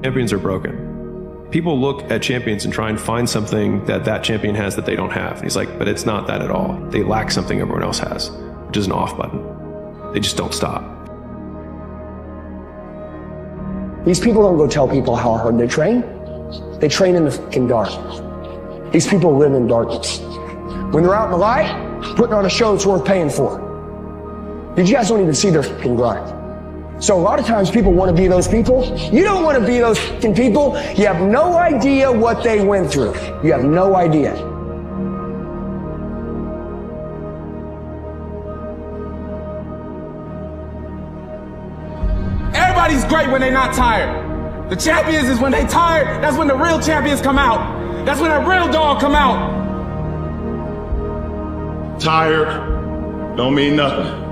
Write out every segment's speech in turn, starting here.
Champions are broken. People look at champions and try and find something that that champion has that they don't have. And he's like, but it's not that at all. They lack something everyone else has, which is an off button. They just don't stop. These people don't go tell people how hard they train. They train in the fucking dark. These people live in darkness. When they're out in the light, putting on a show that's worth paying for. You guys don't even see their fucking grind. So a lot of times people want to be those people. You don't want to be those fucking people. You have no idea what they went through. You have no idea. Everybody's great when they're not tired. The champions is when they tired, that's when the real champions come out. That's when that real dog come out. Tired don't mean nothing.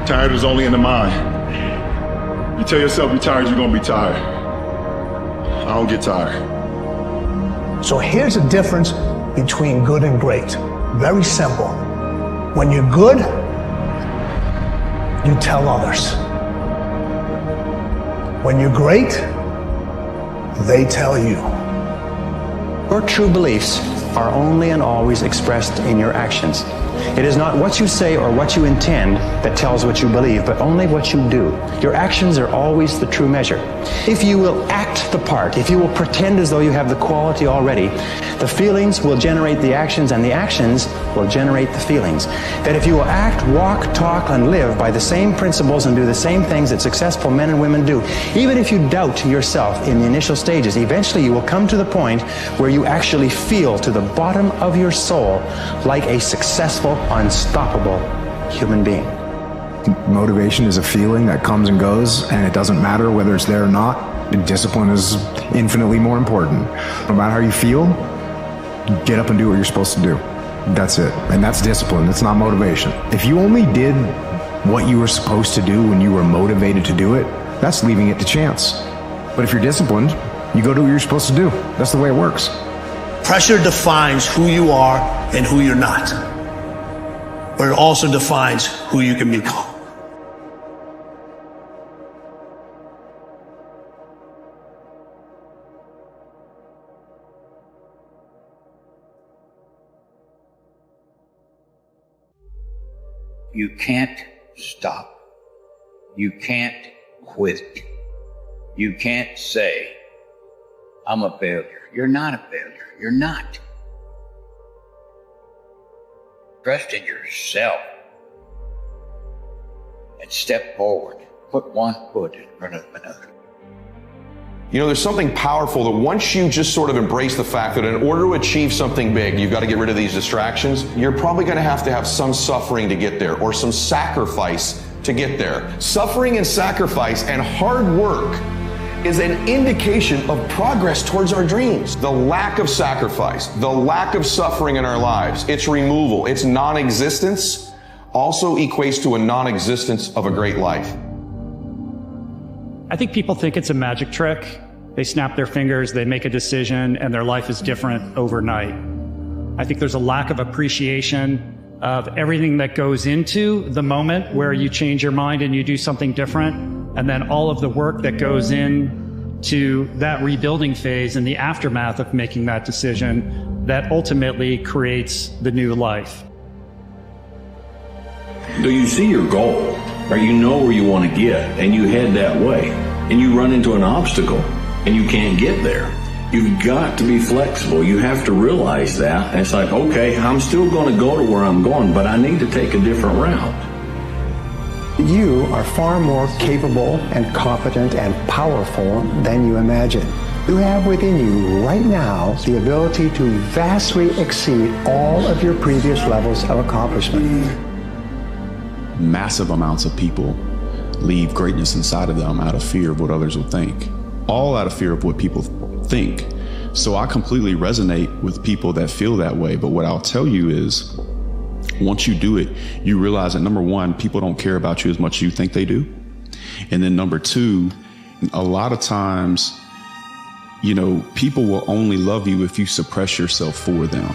Tired is only in the mind. You tell yourself you're tired, you're gonna be tired. I don't get tired. So here's the difference between good and great. Very simple. When you're good, you tell others. When you're great, they tell you. Your true beliefs are only and always expressed in your actions. It is not what you say or what you intend that tells what you believe, but only what you do. Your actions are always the true measure. If you will act the part, if you will pretend as though you have the quality already, the feelings will generate the actions, and the actions will generate the feelings. That if you will act, walk, talk, and live by the same principles and do the same things that successful men and women do, even if you doubt yourself in the initial stages, eventually you will come to the point where you actually feel to the bottom of your soul like a successful, unstoppable human being. Motivation is a feeling that comes and goes, and it doesn't matter whether it's there or not. Discipline is infinitely more important. No matter how you feel, get up and do what you're supposed to do. That's it. And that's discipline. It's not motivation. If you only did what you were supposed to do when you were motivated to do it, that's leaving it to chance. But if you're disciplined, you go do what you're supposed to do. That's the way it works. Pressure defines who you are and who you're not. But it also defines who you can become. You can't stop. You can't quit. You can't say, I'm a failure. You're not a failure. You're not. Trust in yourself and step forward. Put one foot in front of another. You know, there's something powerful that once you just sort of embrace the fact that in order to achieve something big, you've got to get rid of these distractions, you're probably going to have some suffering to get there, or some sacrifice to get there. Suffering and sacrifice and hard work is an indication of progress towards our dreams. The lack of sacrifice, the lack of suffering in our lives, its removal, its non-existence also equates to a non-existence of a great life. I think people think it's a magic trick. They snap their fingers, they make a decision, and their life is different overnight. I think there's a lack of appreciation of everything that goes into the moment where you change your mind and you do something different, and then all of the work that goes in to that rebuilding phase and the aftermath of making that decision that ultimately creates the new life. Do you see your goal? Or you know where you want to get, and you head that way, and you run into an obstacle, and you can't get there. You've got to be flexible. You have to realize that. And it's like, okay, I'm still going to go to where I'm going, but I need to take a different route. You are far more capable and competent and powerful than you imagine. You have within you right now the ability to vastly exceed all of your previous levels of accomplishment. Massive amounts of people leave greatness inside of them out of fear of what others will think, all out of fear of what people think. So I completely resonate with people that feel that way. But what I'll tell you is, once you do it, you realize that number one, people don't care about you as much as you think they do. And then number two, a lot of times, you know, people will only love you if you suppress yourself for them.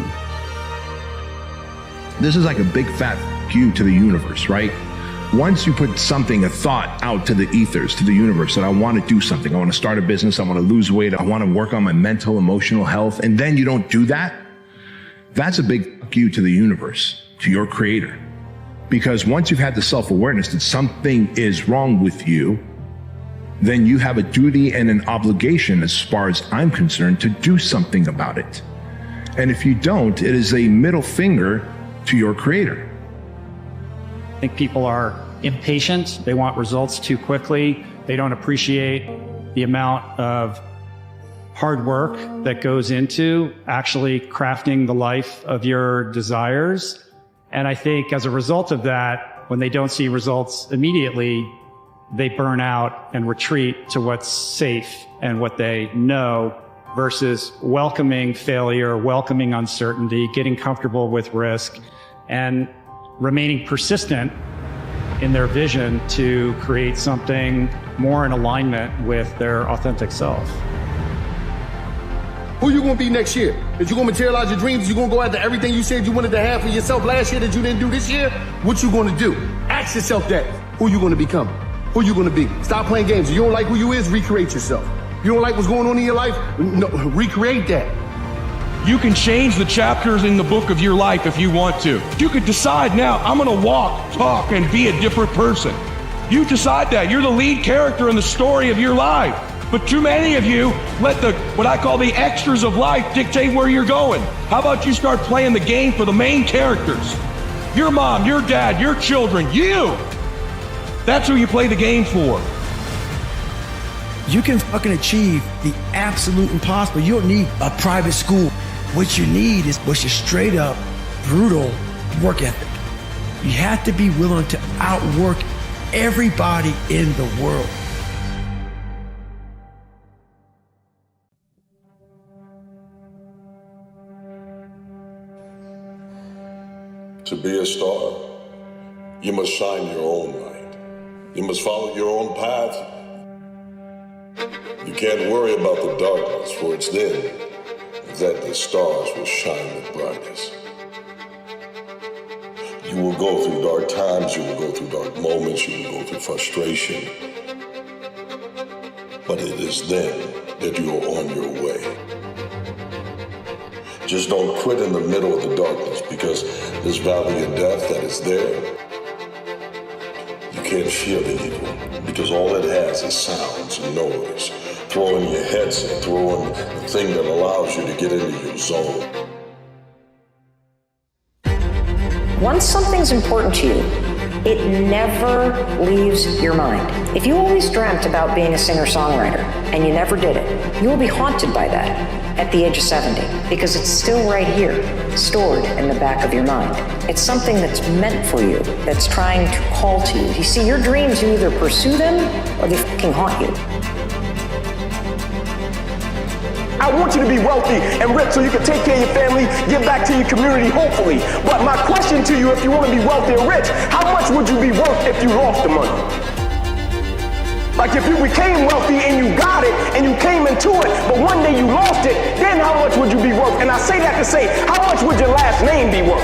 This is like a big fat you to the universe, right? Once you put a thought out to the ethers, to the universe, that I want to do something, I want to start a business, I want to lose weight, I want to work on my mental, emotional health, and then you don't do that, that's a big fuck you to the universe, to your creator. Because once you've had the self-awareness that something is wrong with you, then you have a duty and an obligation, as far as I'm concerned, to do something about it. And if you don't, it is a middle finger to your creator. I think people are impatient. They want results too quickly. They don't appreciate the amount of hard work that goes into actually crafting the life of your desires. And I think as a result of that, when they don't see results immediately, they burn out and retreat to what's safe and what they know versus welcoming failure, welcoming uncertainty, getting comfortable with risk, and remaining persistent in their vision to create something more in alignment with their authentic self. Who you gonna be next year? Is you gonna materialize your dreams? You gonna go after everything you said you wanted to have for yourself last year that you didn't do this year? What you gonna do? Ask yourself that. Who you gonna become? Who you gonna be? Stop playing games. If you don't like who you is, recreate yourself. You don't like what's going on in your life? No, recreate that. You can change the chapters in the book of your life if you want to. You could decide now, I'm gonna walk, talk, and be a different person. You decide that. You're the lead character in the story of your life. But too many of you let what I call the extras of life dictate where you're going. How about you start playing the game for the main characters? Your mom, your dad, your children, you. That's who you play the game for. You can fucking achieve the absolute impossible. You don't need a private school. What you need is what's your straight up, brutal work ethic. You have to be willing to outwork everybody in the world. To be a star, you must shine your own light. You must follow your own path. You can't worry about the darkness, for it's then that the stars will shine the brightest. You will go through dark times, you will go through dark moments, you will go through frustration. But it is then that you are on your way. Just don't quit in the middle of the darkness, because this valley of death that is there, you can't fear the evil, because all it has is sounds and noise. Throw in your headset, throw in the thing that allows you to get into your zone. Once something's important to you, it never leaves your mind. If you always dreamt about being a singer-songwriter and you never did it, you will be haunted by that at the age of 70, because it's still right here, stored in the back of your mind. It's something that's meant for you, that's trying to call to you. You see, your dreams, you either pursue them or they fucking haunt you. I want you to be wealthy and rich so you can take care of your family, give back to your community, hopefully. But my question to you, if you want to be wealthy and rich, how much would you be worth if you lost the money? Like if you became wealthy and you got it and you came into it, but one day you lost it, then how much would you be worth? And I say that to say, how much would your last name be worth?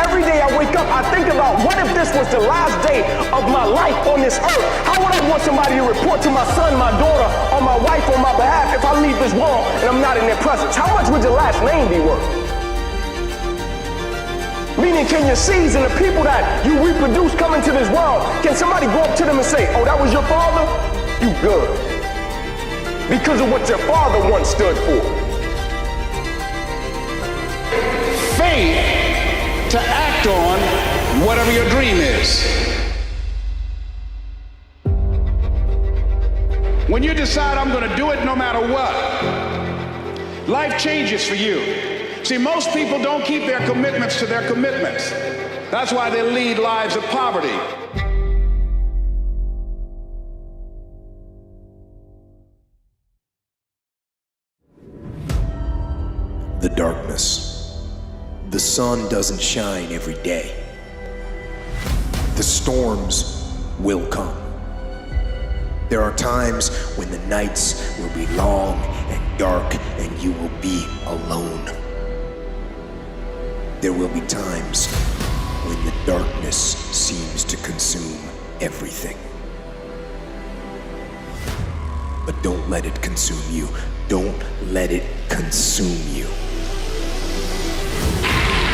Every day I wake up, I think about, what if this was the last day of my life on this earth? How would I want somebody to report to my son, my daughter, or my wife on my behalf if I leave this world and I'm not in their presence? How much would your last name be worth? Meaning, can your seeds and the people that you reproduce come into this world, can somebody go up to them and say, oh, that was your father? You good. Because of what your father once stood for. Faith to act on whatever your dream is. When you decide I'm going to do it no matter what, life changes for you. See, most people don't keep their commitments to their commitments. That's why they lead lives of poverty. The darkness. The sun doesn't shine every day. The storms will come. There are times when the nights will be long and dark and you will be alone. There will be times when the darkness seems to consume everything. But don't let it consume you. Don't let it consume you.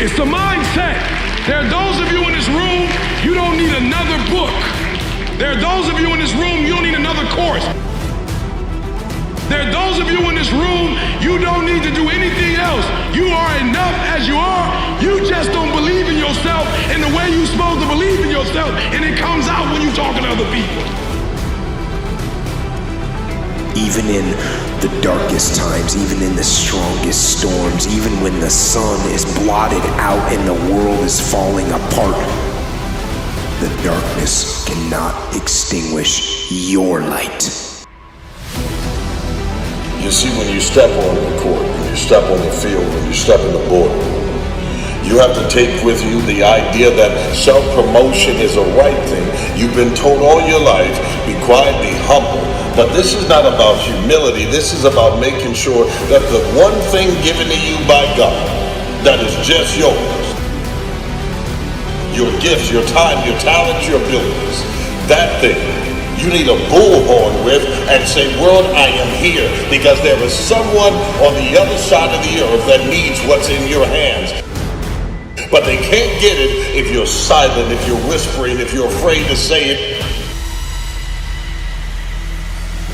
It's the mindset. There are those of you in this room, you don't need another book. There are those of you in this room, you don't need another course. There are those of you in this room, you don't need to do anything else. You are enough as you are. You just don't believe in yourself in the way you're supposed to believe in yourself, and it comes out when you're talking to other people. Even in the darkest times, even in the strongest storms, even when the sun is blotted out and the world is falling apart, the darkness cannot extinguish your light. You see, when you step on the court, when you step on the field, when you step in the boardroom, you have to take with you the idea that self-promotion is a right thing. You've been told all your life, be quiet, be humble. But this is not about humility. This is about making sure that the one thing given to you by God that is just yours, your gifts, your time, your talents, your abilities, that thing you need a bullhorn with and say, world, I am here because there is someone on the other side of the earth that needs what's in your hands. But they can't get it if you're silent, if you're whispering, if you're afraid to say it.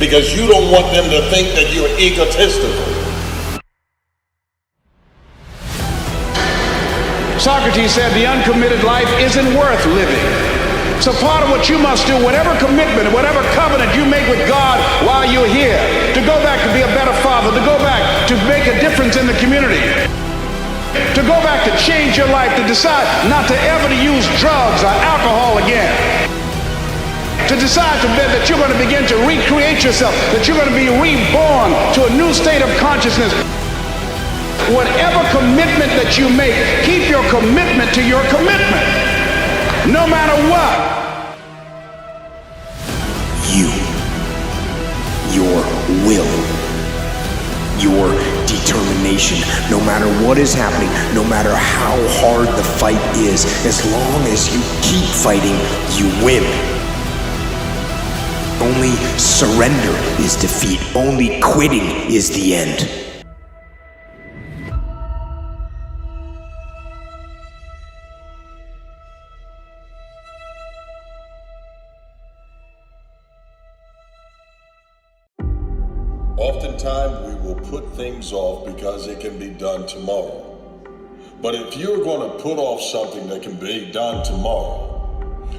Because you don't want them to think that you're egotistical. Socrates said the uncommitted life isn't worth living. So part of what you must do, whatever commitment, whatever covenant you make with God while you're here, to go back to be a better father, to go back to make a difference in the community, to go back to change your life, to decide not to ever use drugs or alcohol again, to decide that you're going to begin to recreate yourself, that you're going to be reborn to a new state of consciousness. Whatever commitment that you make, keep your commitment to your commitment, no matter what. Your will, your determination, no matter what is happening, no matter how hard the fight is, as long as you keep fighting, you win. Only surrender is defeat. Only quitting is the end. Oftentimes we will put things off because it can be done tomorrow. But if you're going to put off something that can be done tomorrow,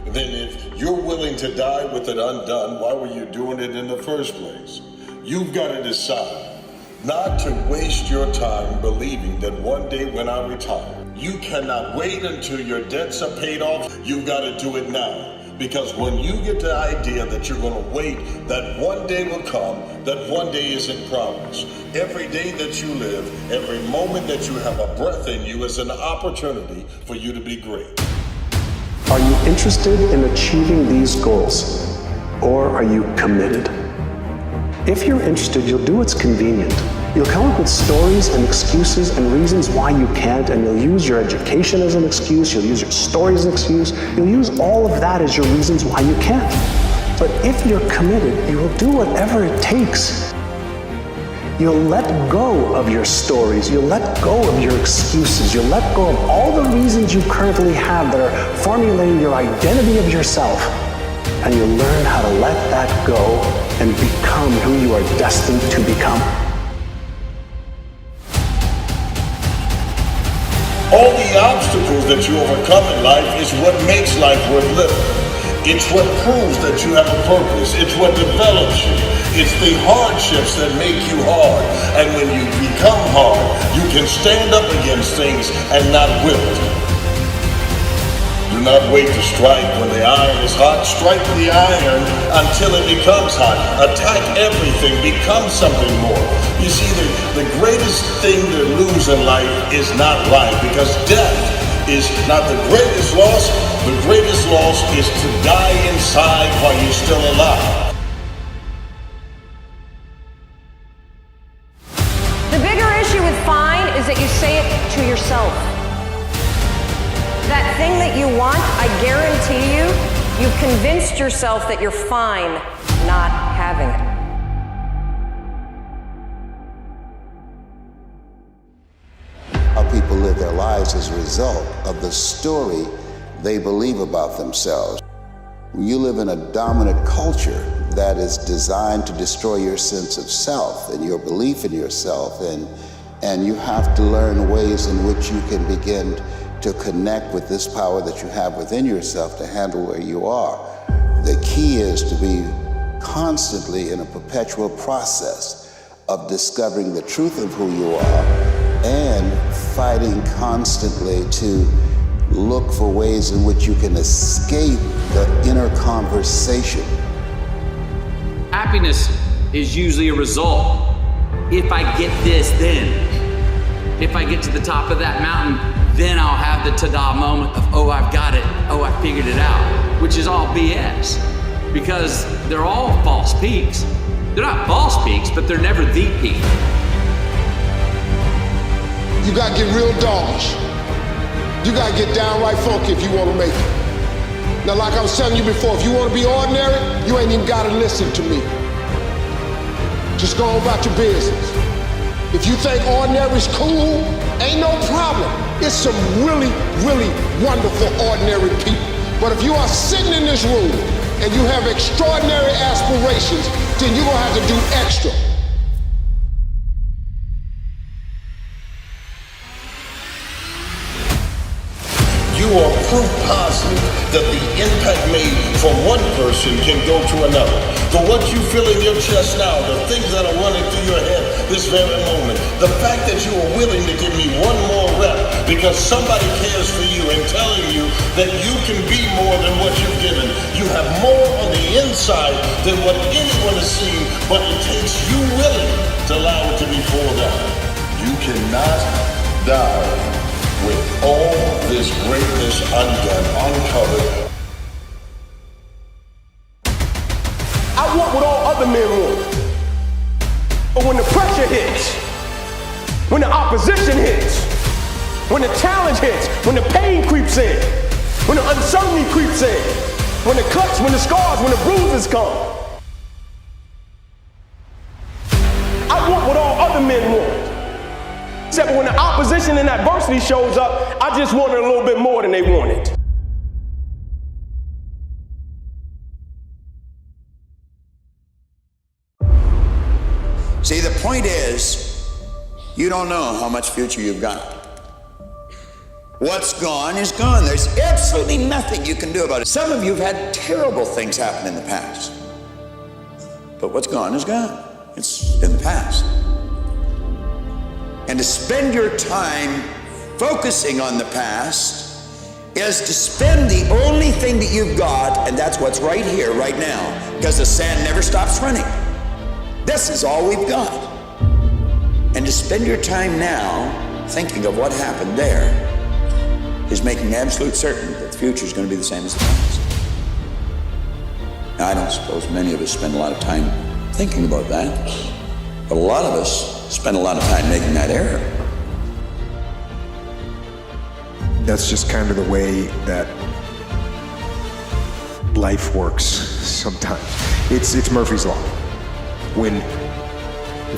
then if you're willing to die with it undone, why were you doing it in the first place? You've got to decide not to waste your time believing that one day when I retire, you cannot wait until your debts are paid off. You've got to do it now. Because when you get the idea that you're going to wait, that one day will come, that one day isn't promised. Every day that you live, every moment that you have a breath in you is an opportunity for you to be great. Are you interested in achieving these goals, or are you committed? If you're interested, you'll do what's convenient. You'll come up with stories and excuses and reasons why you can't, and you'll use your education as an excuse, you'll use your stories as an excuse, you'll use all of that as your reasons why you can't. But if you're committed, you will do whatever it takes. You'll let go of your stories, you'll let go of your excuses, you'll let go of all the reasons you currently have that are formulating your identity of yourself, and you'll learn how to let that go and become who you are destined to become. All the obstacles that you overcome in life is what makes life worth living. It's what proves that you have a purpose. It's what develops you. It's the hardships that make you hard. And when you become hard, you can stand up against things and not wilt. Do not wait to strike when the iron is hot. Strike the iron until it becomes hot. Attack everything. Become something more. You see, the greatest thing to lose in life is not life, because death is not the greatest loss. The greatest loss is to die inside while you're still alive. The bigger issue with fine is that you say it to yourself. That thing that you want, I guarantee you, you've convinced yourself that you're fine not having it. How people live their lives as a result of the story they believe about themselves. When you live in a dominant culture that is designed to destroy your sense of self and your belief in yourself, and you have to learn ways in which you can begin to connect with this power that you have within yourself to handle where you are. The key is to be constantly in a perpetual process of discovering the truth of who you are and fighting constantly to look for ways in which you can escape the inner conversation. Happiness is usually a result. If I get this, then. If I get to the top of that mountain, then I'll have the ta-da moment of, oh, I've got it, oh, I figured it out, which is all BS, because they're all false peaks. They're not false peaks, but they're never the peak. You gotta get real doggish. You gotta get downright funky if you wanna make it. Now, like I was telling you before, if you wanna be ordinary, you ain't even gotta listen to me. Just go on about your business. If you think ordinary's cool, ain't no problem. It's some really, really wonderful ordinary people. But if you are sitting in this room and you have extraordinary aspirations, then you're gonna have to do extra. You are proof positive that the impact made from one person can go to another. The what you feel in your chest now, the things that are running through your head this very moment, the fact that you are willing to give me one more rep because somebody cares for you and telling you that you can be more than what you've given. You have more on the inside than what anyone has seen, but it takes you willing to allow it to be poured out. You cannot die with all this greatness undone, uncovered. I want what all other men want. But when the pressure hits, when the opposition hits, when the challenge hits, when the pain creeps in, when the uncertainty creeps in, when the cuts, when the scars, when the bruises come, I want what all other men want. Except when the opposition and adversity shows up, I just wanted a little bit more than they wanted. See, the point is, you don't know how much future you've got. What's gone is gone. There's absolutely nothing you can do about it. Some of you have had terrible things happen in the past. But what's gone is gone. It's in the past. And to spend your time focusing on the past is to spend the only thing that you've got, and that's what's right here, right now, because the sand never stops running. This is all we've got. And to spend your time now thinking of what happened there is making absolute certain that the future is going to be the same as the past. Now, I don't suppose many of us spend a lot of time thinking about that, but a lot of us spend a lot of time making that error. That's just kind of the way that life works sometimes. It's Murphy's Law. When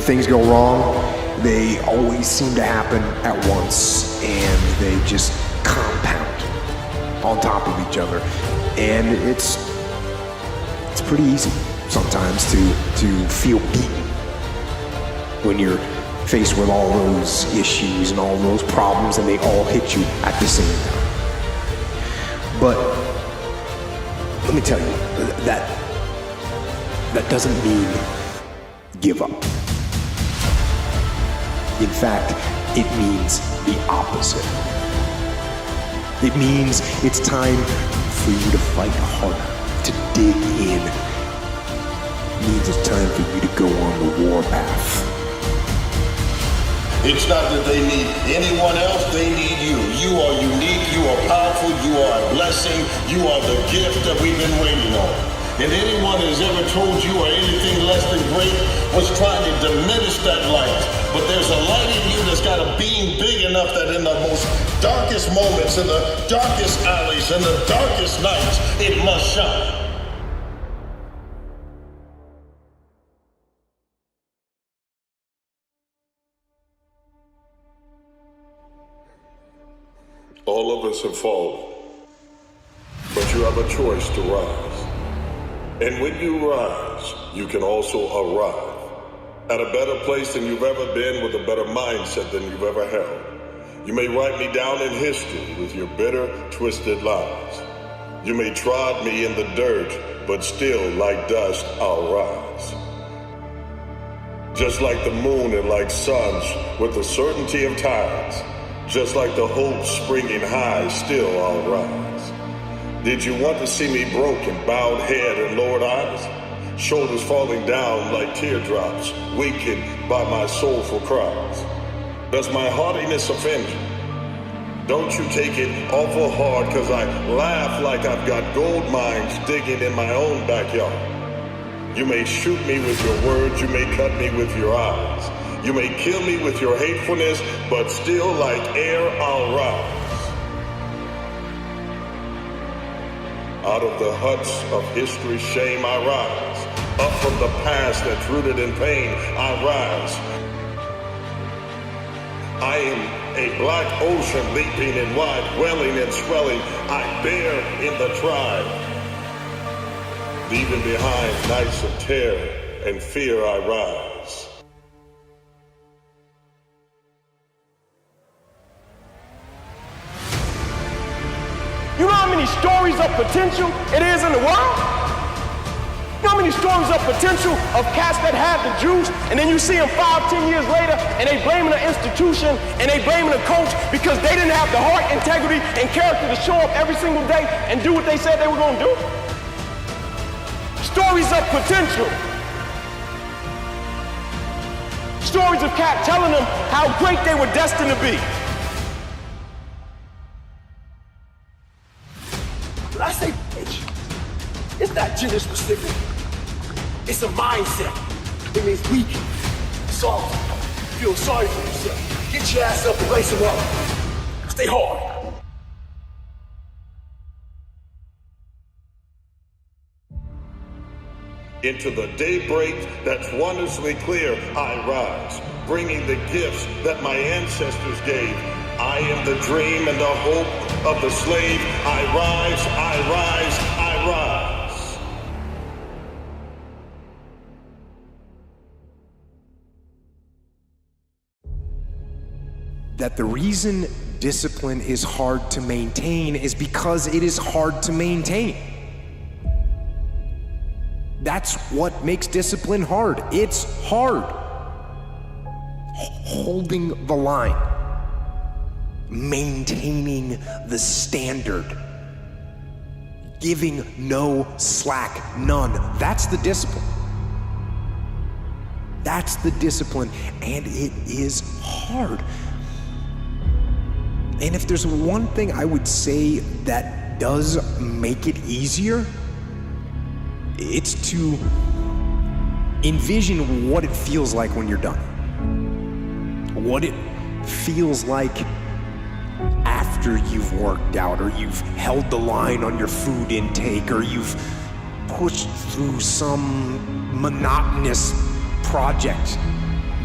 things go wrong, they always seem to happen at once, and they just compound on top of each other. And it's pretty easy sometimes to feel beaten when you're faced with all those issues and all those problems, and they all hit you at the same time. But let me tell you, that doesn't mean give up. In fact, it means the opposite. It means it's time for you to fight harder, to dig in. It means it's time for you to go on the war path. It's not that they need anyone else, they need you. You are unique, you are powerful, you are a blessing, you are the gift that we've been waiting on. And anyone that has ever told you or anything less than great was trying to diminish that light. But there's a light in you that's got a beam big enough that in the most darkest moments, in the darkest alleys, in the darkest nights, it must shine. All of us have fallen, but you have a choice to rise. And when you rise, you can also arrive at a better place than you've ever been, with a better mindset than you've ever held. You may write me down in history with your bitter, twisted lies. You may trod me in the dirt, but still, like dust, I'll rise. Just like the moon and like suns, with the certainty of tides, just like the hope springing high, still I'll rise. Did you want to see me broken, bowed head and lowered eyes? Shoulders falling down like teardrops, weakened by my soulful cries. Does my haughtiness offend you? Don't you take it awful hard, cause I laugh like I've got gold mines digging in my own backyard. You may shoot me with your words, you may cut me with your eyes. You may kill me with your hatefulness, but still like air I'll rise. Out of the huts of history's shame I rise. Up from the past that's rooted in pain I rise. I am a black ocean leaping and wide, welling and swelling. I bear in the tribe. Leaving behind nights of terror and fear I rise. You know how many stories of potential it is in the world? You know how many stories of potential of cats that had the juice, and then you see them 5-10 years later, and they blaming an institution, and they blaming a coach because they didn't have the heart, integrity, and character to show up every single day and do what they said they were gonna do? Stories of potential. Stories of cats telling them how great they were destined to be. When I say bitch, it's not gender specific. It's a mindset. It means weak, soft, feel sorry for yourself. Get your ass up and lace them up. Stay hard. Into the daybreak that's wondrously clear, I rise, bringing the gifts that my ancestors gave. I am the dream and the hope of the slave. I rise, I rise, I rise. That the reason discipline is hard to maintain is because it is hard to maintain. That's what makes discipline hard. It's hard. Holding the line. Maintaining the standard. Giving no slack, none. That's the discipline. That's the discipline, and it is hard. And if there's one thing I would say that does make it easier, it's to envision what it feels like when you're done. What it feels like after you've worked out, or you've held the line on your food intake, or you've pushed through some monotonous project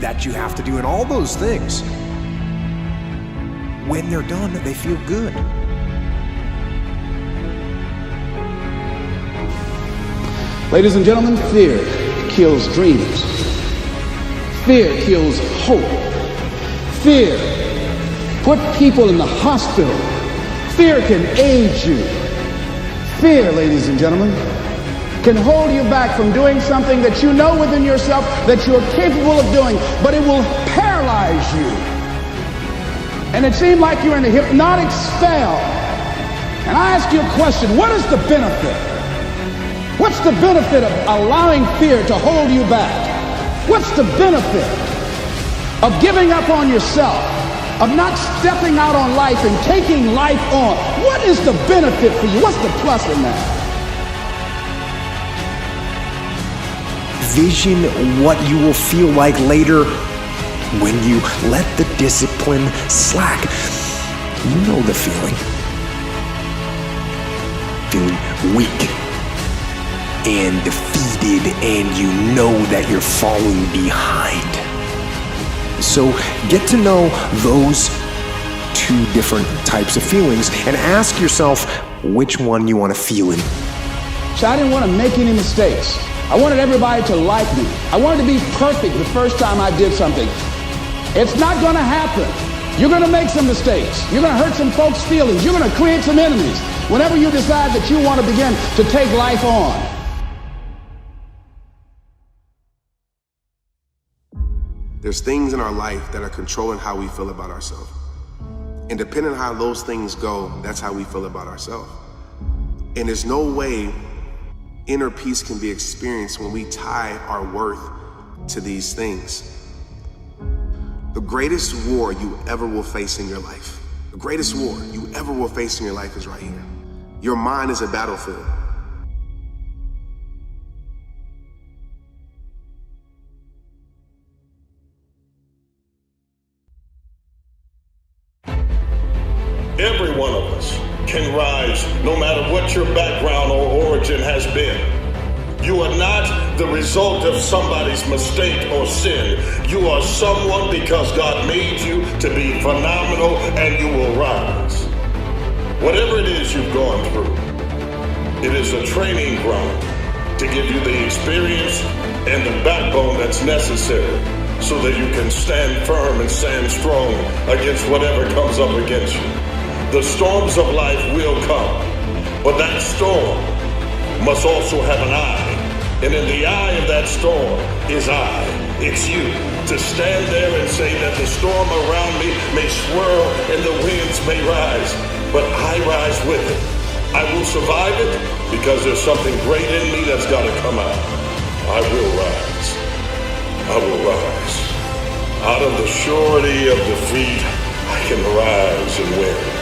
that you have to do, and all those things. When they're done, they feel good. Ladies and gentlemen, fear kills dreams. Fear kills hope. Fear put people in the hospital. Fear can age you. Fear, ladies and gentlemen, can hold you back from doing something that you know within yourself that you're capable of doing, but it will paralyze you. And it seemed like you're in a hypnotic spell. And I ask you a question, what is the benefit? What's the benefit of allowing fear to hold you back? What's the benefit of giving up on yourself, of not stepping out on life and taking life on? What is the benefit for you? What's the plus in that? envision what you will feel like later when you let the discipline slack. You know the feeling. Feeling weak and defeated, and you know that you're falling behind. So get to know those two different types of feelings and ask yourself which one you want to feel in. So I didn't want to make any mistakes. I wanted everybody to like me. I wanted to be perfect the first time I did something. It's not going to happen. You're going to make some mistakes. You're going to hurt some folks' feelings. You're going to create some enemies whenever you decide that you want to begin to take life on. There's things in our life that are controlling how we feel about ourselves. And depending on how those things go, that's how we feel about ourselves. And there's no way inner peace can be experienced when we tie our worth to these things. The greatest war you ever will face in your life, the greatest war you ever will face in your life is right here. Your mind is a battlefield. Every one of us can rise no matter what your background or origin has been. You are not the result of somebody's mistake or sin. You are someone because God made you to be phenomenal, and you will rise. Whatever it is you've gone through, it is a training ground to give you the experience and the backbone that's necessary so that you can stand firm and stand strong against whatever comes up against you. The storms of life will come, but that storm must also have an eye. And in the eye of that storm is I. It's you to stand there and say that the storm around me may swirl and the winds may rise, but I rise with it. I will survive it because there's something great in me that's got to come out. I will rise. I will rise. Out of the surety of defeat, I can rise and win.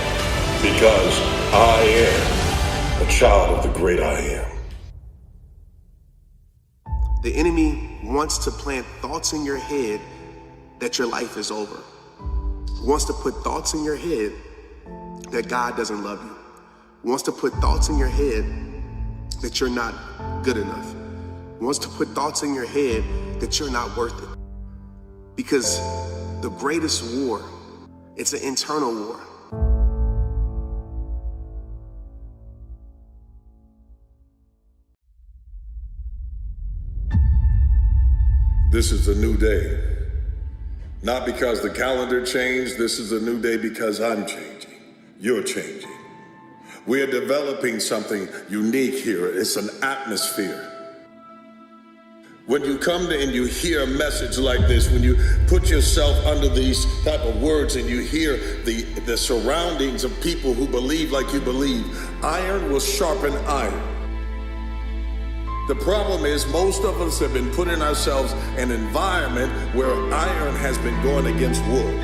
Because I am a child of the great I am. The enemy wants to plant thoughts in your head that your life is over. He wants to put thoughts in your head that God doesn't love you. He wants to put thoughts in your head that you're not good enough. He wants to put thoughts in your head that you're not worth it. Because the greatest war, it's an internal war. This is a new day. Not because the calendar changed, this is a new day because I'm changing. You're changing. We are developing something unique here. It's an atmosphere. When you come to and you hear a message like this, when you put yourself under these type of words and you hear the surroundings of people who believe like you believe, iron will sharpen iron. The problem is most of us have been putting ourselves in an environment where iron has been going against wood.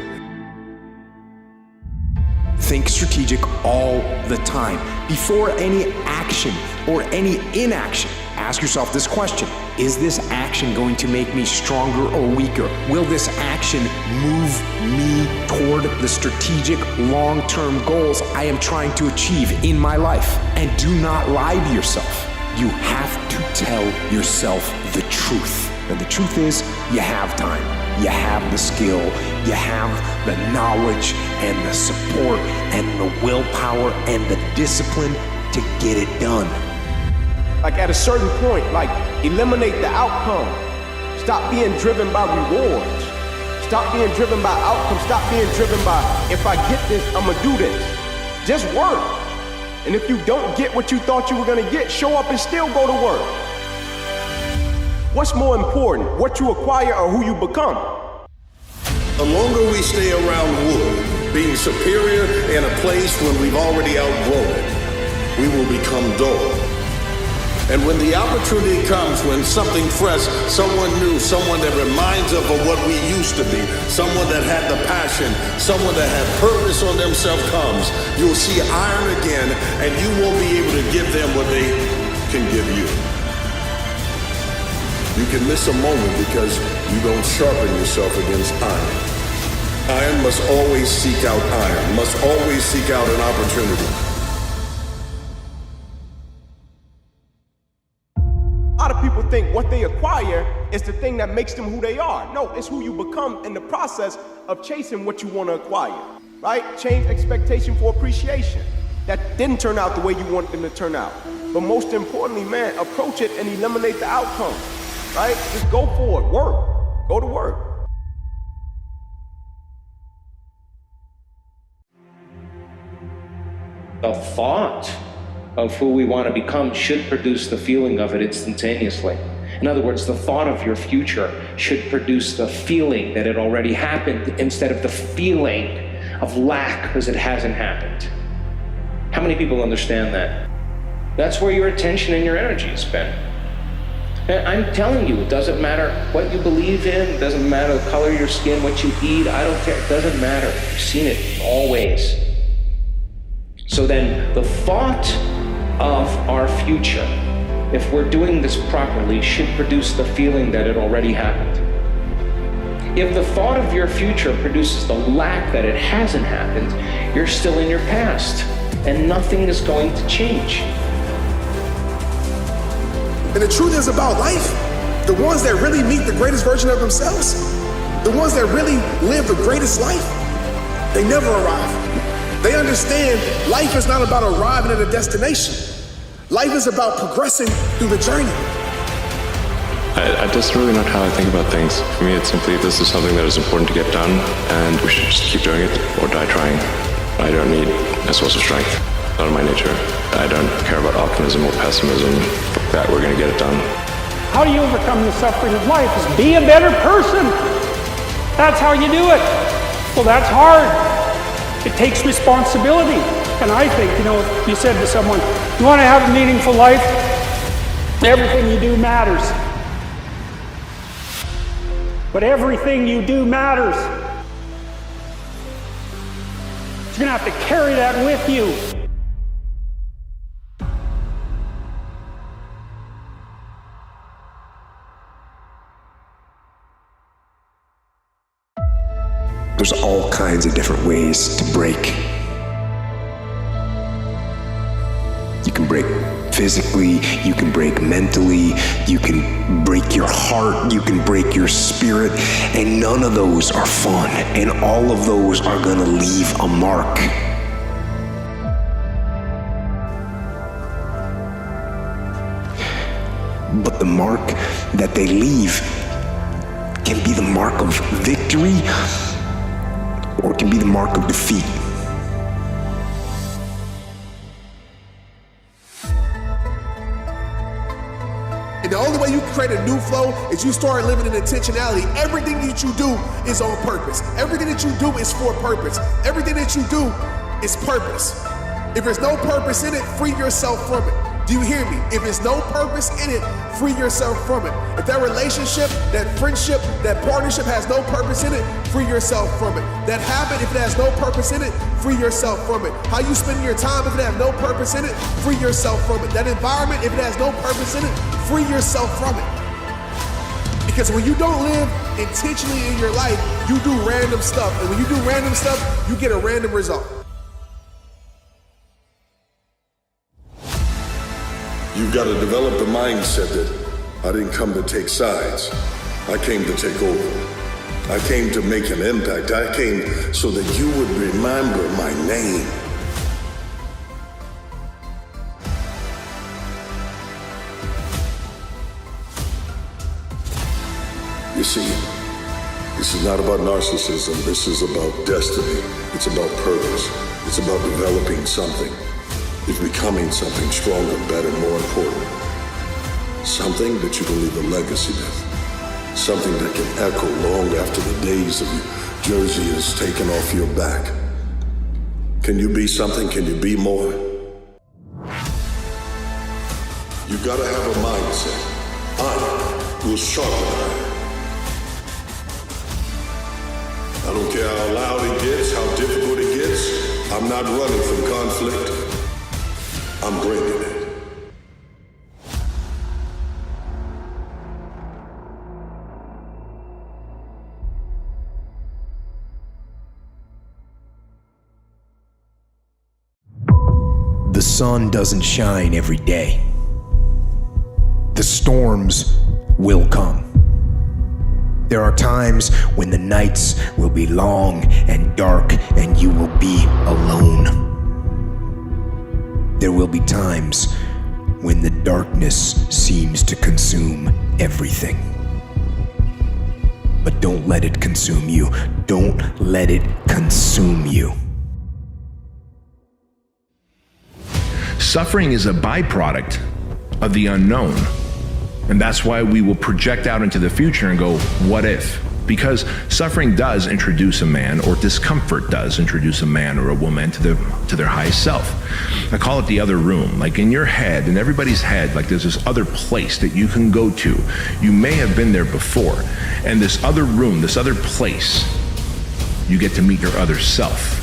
Think strategic all the time. Before any action or any inaction, ask yourself this question. Is this action going to make me stronger or weaker? Will this action move me toward the strategic long-term goals I am trying to achieve in my life? And do not lie to yourself. You have to tell yourself the truth. And the truth is, you have time. You have the skill. You have the knowledge and the support and the willpower and the discipline to get it done. Like at a certain point, like eliminate the outcome. Stop being driven by rewards. Stop being driven by outcomes. Stop being driven by, if I get this, I'm gonna do this. Just work. And if you don't get what you thought you were gonna get, show up and still go to work. What's more important, what you acquire or who you become? The longer we stay around wood, being superior in a place when we've already outgrown it, we will become dull. And when the opportunity comes, when something fresh, someone new, someone that reminds us of what we used to be, someone that had the passion, someone that had purpose on themselves comes, you'll see iron again, and you won't be able to give them what they can give you. You can miss a moment because you don't sharpen yourself against iron. Iron must always seek out iron, must always seek out an opportunity. A lot of people think what they acquire is the thing that makes them who they are. No, it's who you become in the process of chasing what you want to acquire, right? Change expectation for appreciation. That didn't turn out the way you wanted them to turn out. But most importantly, man, approach it and eliminate the outcome, right? Just go for it, work, go to work. The thought of who we want to become should produce the feeling of it instantaneously. In other words, the thought of your future should produce the feeling that it already happened instead of the feeling of lack because it hasn't happened. How many people understand that? That's where your attention and your energy is spent. And I'm telling you, it doesn't matter what you believe in, it doesn't matter the color of your skin, what you eat, I don't care, it doesn't matter. I've seen it always. So then, the thought of our future, if we're doing this properly, should produce the feeling that it already happened. If the thought of your future produces the lack that it hasn't happened, you're still in your past, and nothing is going to change. And the truth is about life, the ones that really meet the greatest version of themselves, the ones that really live the greatest life, they never arrive. They understand life is not about arriving at a destination. Life is about progressing through the journey. That's really not how I think about things. For me, it's simply this is something that is important to get done, and we should just keep doing it or die trying. I don't need a source of strength. Not in my nature. I don't care about optimism or pessimism. Fuck that, we're gonna get it done. How do you overcome the suffering of life? Is be a better person. That's how you do it. Well, that's hard. It takes responsibility. And I think, if you said to someone, you want to have a meaningful life? Everything you do matters. But everything you do matters. You're going to have to carry that with you. There's all kinds of different ways to break. You can break physically, you can break mentally, you can break your heart, you can break your spirit, and none of those are fun, and all of those are gonna leave a mark. But the mark that they leave can be the mark of victory, or it can be the mark of defeat. And the only way you can create a new flow is you start living in intentionality. Everything that you do is on purpose. Everything that you do is for purpose. Everything that you do is purpose. If there's no purpose in it, free yourself from it. Do you hear me? If there's no purpose in it, free yourself from it. If that relationship, that friendship, that partnership has no purpose in it, free yourself from it. That habit, if it has no purpose in it, free yourself from it. How you spend your time, if it has no purpose in it, free yourself from it. That environment, if it has no purpose in it, free yourself from it. Because when you don't live intentionally in your life, you do random stuff. And when you do random stuff, you get a random result. You've got to develop the mindset that I didn't come to take sides. I came to take over. I came to make an impact. I came so that you would remember my name. You see, this is not about narcissism. This is about destiny. It's about purpose. It's about developing something. It's becoming something stronger, better, more important. Something that you can leave a legacy with. Something that can echo long after the days of your jersey is taken off your back. Can you be something? Can you be more? You gotta have a mindset. Iron will sharpen iron. I don't care how loud it gets, how difficult it gets. I'm not running from conflict. I'm bringing it. sun doesn't shine every day. The storms will come. There are times when the nights will be long and dark and you will be alone. There will be times when the darkness seems to consume everything. But don't let it consume you. Don't let it consume you. Suffering is a byproduct of the unknown. And that's why we will project out into the future and go, what if? Because suffering does introduce a man, or discomfort does introduce a man or a woman to their highest self. I call it the other room. Like in your head, in everybody's head, like there's this other place that you can go to. You may have been there before. And this other room, this other place, you get to meet your other self.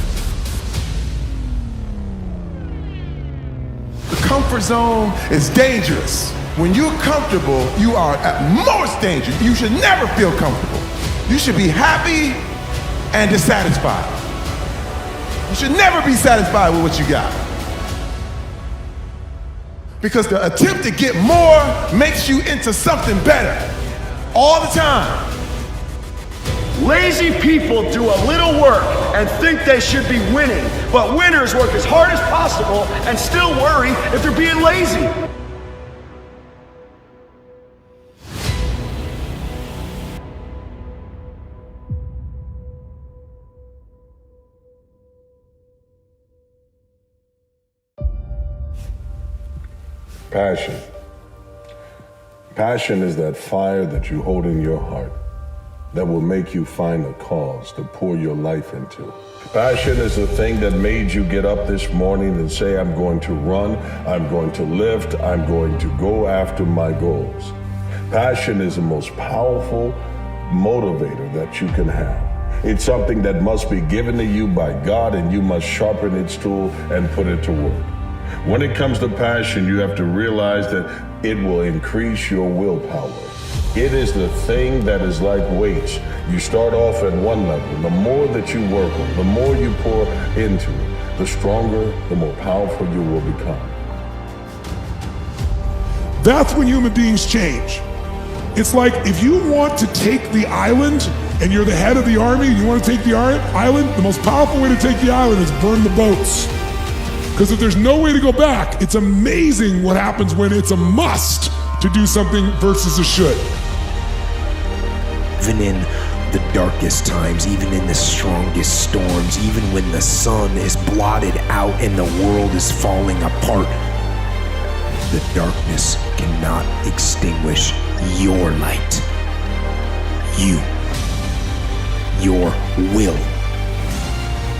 The comfort zone is dangerous. When you're comfortable, you are at most danger. You should never feel comfortable. You should be happy and dissatisfied. You should never be satisfied with what you got. Because the attempt to get more makes you into something better all the time. Lazy people do a little work and think they should be winning, but winners work as hard as possible and still worry if they're being lazy. Passion. Passion is that fire that you hold in your heart that will make you find a cause to pour your life into. Passion is the thing that made you get up this morning and say, I'm going to run, I'm going to lift, I'm going to go after my goals. Passion is the most powerful motivator that you can have. It's something that must be given to you by God, and you must sharpen its tool and put it to work. When it comes to passion, you have to realize that it will increase your willpower. It is the thing that is like weights. You start off at one level. The more that you work on, the more you pour into it, the stronger, the more powerful you will become. That's when human beings change. It's like if you want to take the island and you're the head of the army and you want to take the island, the most powerful way to take the island is burn the boats. Because if there's no way to go back, it's amazing what happens when it's a must to do something versus a should. Even in the darkest times, even in the strongest storms, even when the sun is blotted out and the world is falling apart, the darkness cannot extinguish your light. Your will,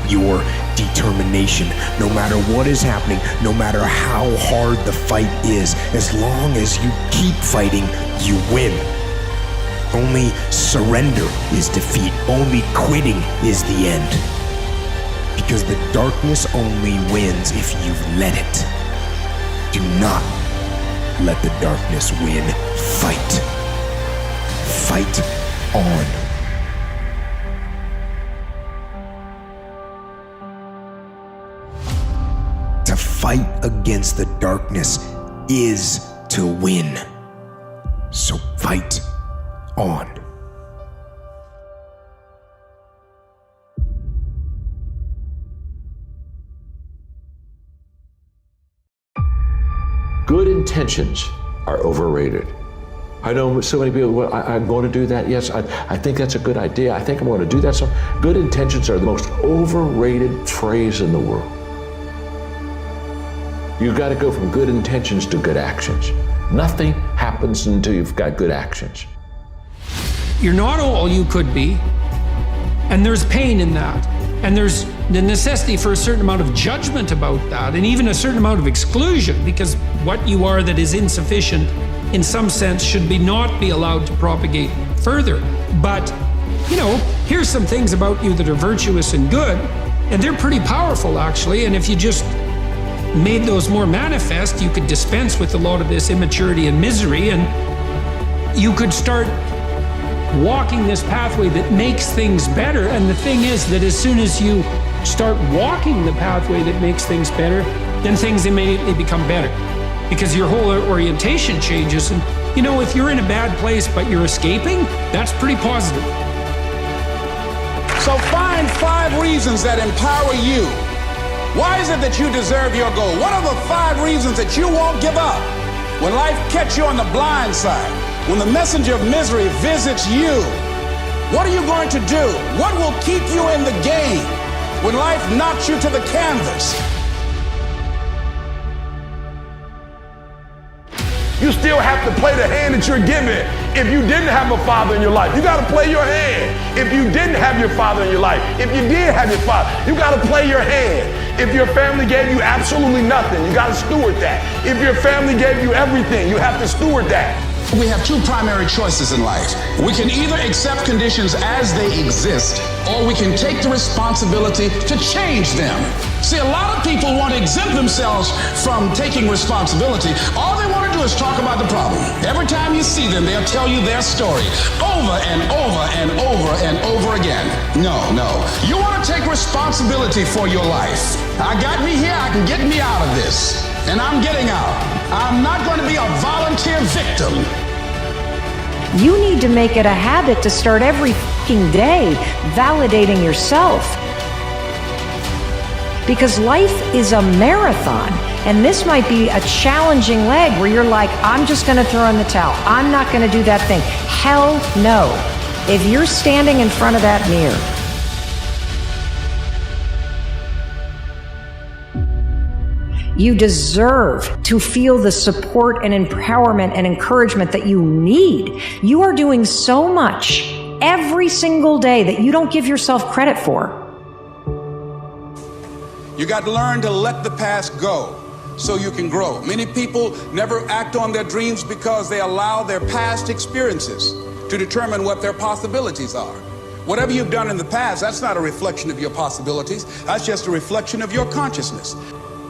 your determination. No matter what is happening, no matter how hard the fight is, as long as you keep fighting, you win. Only surrender is defeat. Only quitting is the end. Because the darkness only wins if you've let it. Do not let the darkness win. Fight. Fight on. To fight against the darkness is to win. So fight on. Good intentions are overrated. I know so many people, well, I'm going to do that. Yes, I think that's a good idea. I think I'm going to do that. So good intentions are the most overrated phrase in the world. You've got to go from good intentions to good actions. Nothing happens until you've got good actions. You're not all you could be, and there's pain in that. And there's the necessity for a certain amount of judgment about that, and even a certain amount of exclusion, because what you are that is insufficient, in some sense, should not be allowed to propagate further. But, here's some things about you that are virtuous and good, and they're pretty powerful, actually, and if you just made those more manifest, you could dispense with a lot of this immaturity and misery, and you could start walking this pathway that makes things better. And the thing is that as soon as you start walking the pathway that makes things better, then things immediately become better because your whole orientation changes. And you know, if you're in a bad place but you're escaping, that's pretty positive. So find 5 reasons that empower you. Why is it that you deserve your goal? What are the 5 reasons that you won't give up? When life catches you on the blind side, when the messenger of misery visits you, what are you going to do? What will keep you in the game when life knocks you to the canvas? You still have to play the hand that you're given. If you didn't have a father in your life, you got to play your hand. If you didn't have your father in your life, if you did have your father, you got to play your hand. If your family gave you absolutely nothing, you got to steward that. If your family gave you everything, you have to steward that. We have 2 primary choices in life. We can either accept conditions as they exist, or we can take the responsibility to change them. See, a lot of people want to exempt themselves from taking responsibility. All they want to do is talk about the problem. Every time you see them, they'll tell you their story over and over and over and over again. No. You want to take responsibility for your life. I got me here, I can get me out of this. And I'm getting out. I'm not going to be a volunteer victim. You need to make it a habit to start every fucking day validating yourself. Because life is a marathon, and this might be a challenging leg where you're like, I'm just going to throw in the towel. I'm not going to do that thing. Hell no. If you're standing in front of that mirror, you deserve to feel the support and empowerment and encouragement that you need. You are doing so much every single day that you don't give yourself credit for. You got to learn to let the past go so you can grow. Many people never act on their dreams because they allow their past experiences to determine what their possibilities are. Whatever you've done in the past, that's not a reflection of your possibilities. That's just a reflection of your consciousness.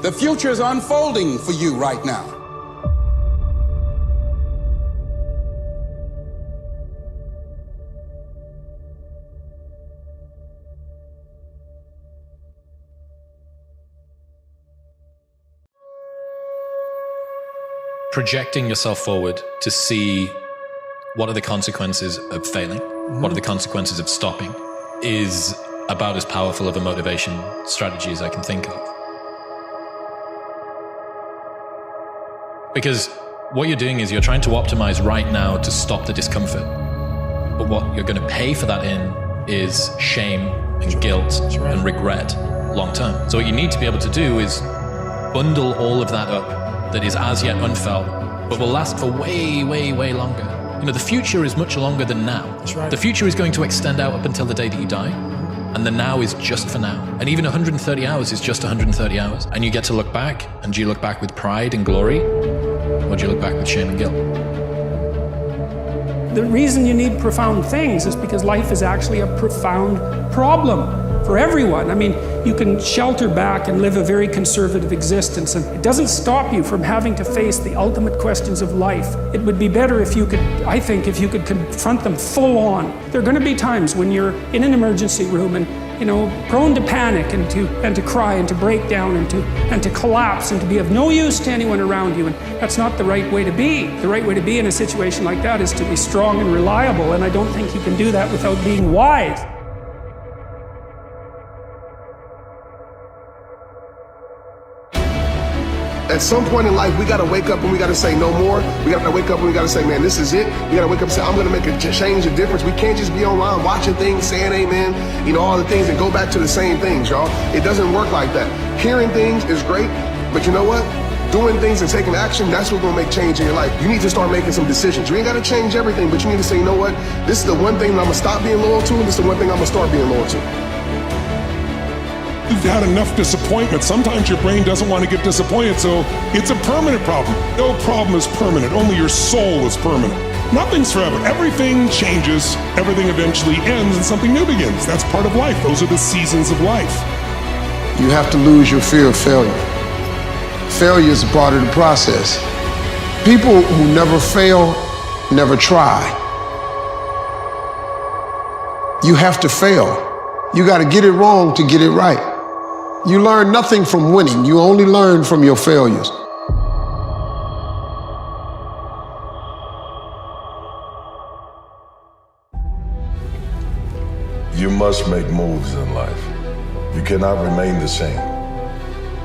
The future is unfolding for you right now. Projecting yourself forward to see what are the consequences of failing, what are the consequences of stopping, is about as powerful of a motivation strategy as I can think of. Because what you're doing is you're trying to optimize right now to stop the discomfort. But what you're going to pay for that in is shame and guilt and regret long term. So what you need to be able to do is bundle all of that up that is as yet unfelt, but will last for way, way, way longer. You know, the future is much longer than now. That's right. The future is going to extend out up until the day that you die. And the now is just for now. And even 130 hours is just 130 hours. And you get to look back, and do you look back with pride and glory? Or do you look back with shame and guilt? The reason you need profound things is because life is actually a profound problem for everyone. I mean, you can shelter back and live a very conservative existence, and it doesn't stop you from having to face the ultimate questions of life. It would be better if you could, I think, if you could confront them full on. There are going to be times when you're in an emergency room and, you know, prone to panic and to cry and to break down and to collapse and to be of no use to anyone around you. And that's not the right way to be. The right way to be in a situation like that is to be strong and reliable. And I don't think you can do that without being wise. At some point in life, we gotta wake up and we gotta say no more. We gotta wake up and we gotta say, man, this is it. We gotta wake up and say, I'm gonna make a change, a difference. We can't just be online watching things, saying amen, you know, all the things and go back to the same things, y'all. It doesn't work like that. Hearing things is great, but you know what? Doing things and taking action, that's what's gonna make change in your life. You need to start making some decisions. You ain't gotta change everything, but you need to say, you know what? This is the one thing that I'm gonna stop being loyal to, and this is the one thing I'm gonna start being loyal to. You've had enough disappointment. Sometimes your brain doesn't want to get disappointed, so it's a permanent problem. No problem is permanent. Only your soul is permanent. Nothing's forever. Everything changes. Everything eventually ends and something new begins. That's part of life. Those are the seasons of life. You have to lose your fear of failure. Failure is a part of the process. People who never fail, never try. You have to fail. You got to get it wrong to get it right. You learn nothing from winning. You only learn from your failures. You must make moves in life. You cannot remain the same.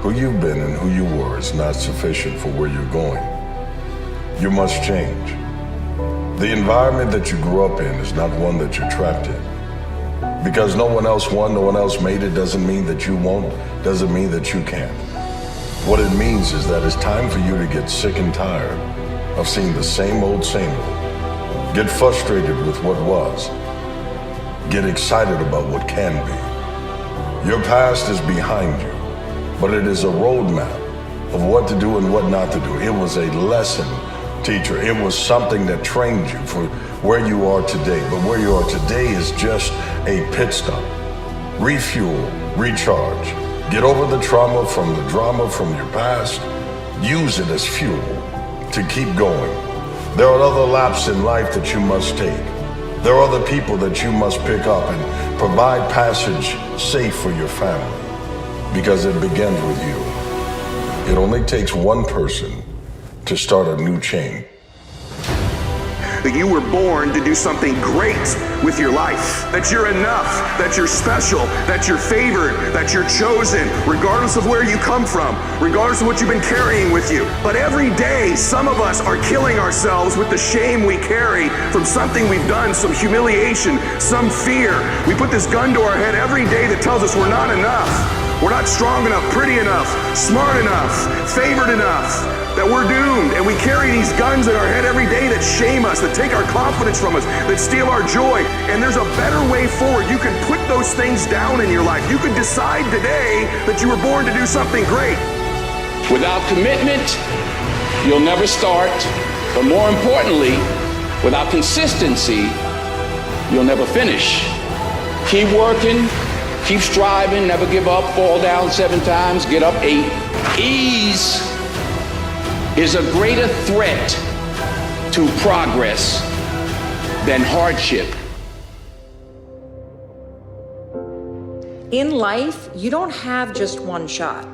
Who you've been and who you were is not sufficient for where you're going. You must change. The environment that you grew up in is not one that you're trapped in. Because no one else won, no one else made it, doesn't mean that you won't, doesn't mean that you can't. What it means is that it's time for you to get sick and tired of seeing the same old, same old. Get frustrated with what was. Get excited about what can be. Your past is behind you, but it is a roadmap of what to do and what not to do. It was a lesson, teacher. It was something that trained you for where you are today. But where you are today is just a pit stop. Refuel, recharge. Get over the trauma from the drama from your past. Use it as fuel to keep going. There are other laps in life that you must take. There are other people that you must pick up and provide passage safe for your family, because it begins with you. It only takes one person to start a new chain. That you were born to do something great with your life. That you're enough, that you're special, that you're favored, that you're chosen, regardless of where you come from, regardless of what you've been carrying with you. But every day, some of us are killing ourselves with the shame we carry from something we've done, some humiliation, some fear. We put this gun to our head every day that tells us we're not enough. We're not strong enough, pretty enough, smart enough, favored enough, that we're doomed. And we carry these guns in our head every day that shame us, that take our confidence from us, that steal our joy. And there's a better way forward. You can put those things down in your life. You can decide today that you were born to do something great. Without commitment, you'll never start. But more importantly, without consistency, you'll never finish. Keep working. Keep striving, never give up, fall down 7 times, get up 8. Ease is a greater threat to progress than hardship. In life, you don't have just one shot.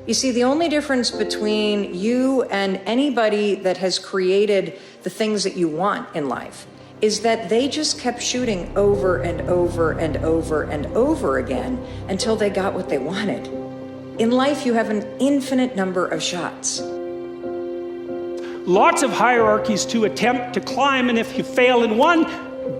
You see, the only difference between you and anybody that has created the things that you want in life is that they just kept shooting over and over and over and over again until they got what they wanted. In life, you have an infinite number of shots. Lots of hierarchies to attempt to climb, and if you fail in one,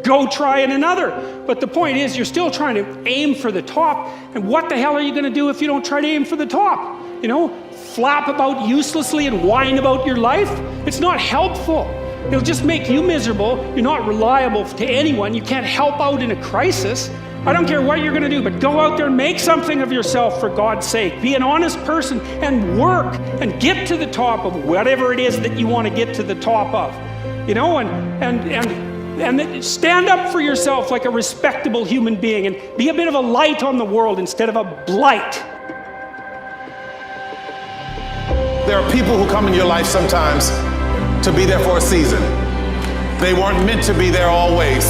go try in another. But the point is, you're still trying to aim for the top, and what the hell are you going to do if you don't try to aim for the top? You know, flap about uselessly and whine about your life? It's not helpful. It'll just make you miserable. You're not reliable to anyone. You can't help out in a crisis. I don't care what you're going to do, but go out there and make something of yourself for God's sake. Be an honest person and work and get to the top of whatever it is that you want to get to the top of. You know, and stand up for yourself like a respectable human being and be a bit of a light on the world instead of a blight. There are people who come in your life sometimes to be there for a season. They weren't meant to be there always.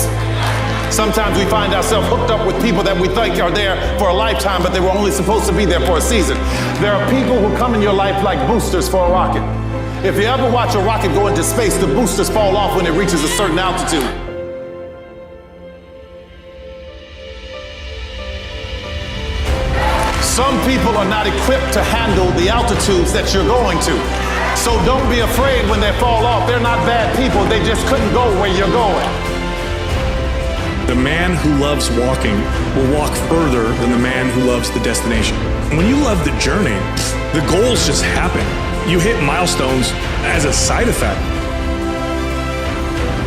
Sometimes we find ourselves hooked up with people that we think are there for a lifetime, but they were only supposed to be there for a season. There are people who come in your life like boosters for a rocket. If you ever watch a rocket go into space, the boosters fall off when it reaches a certain altitude. Some people are not equipped to handle the altitudes that you're going to. So don't be afraid when they fall off. They're not bad people. They just couldn't go where you're going. The man who loves walking will walk further than the man who loves the destination. When you love the journey, the goals just happen. You hit milestones as a side effect.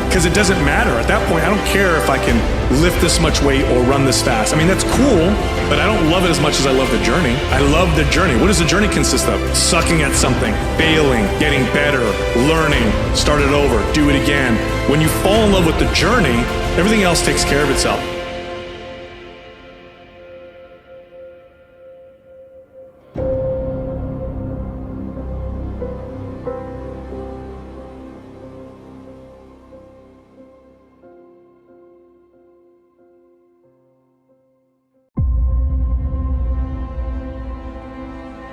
Because it doesn't matter. At that point, I don't care if I can lift this much weight or run this fast. I mean, that's cool, but I don't love it as much as I love the journey. I love the journey. What does the journey consist of? Sucking at something, failing, getting better, learning, start it over, do it again. When you fall in love with the journey, everything else takes care of itself.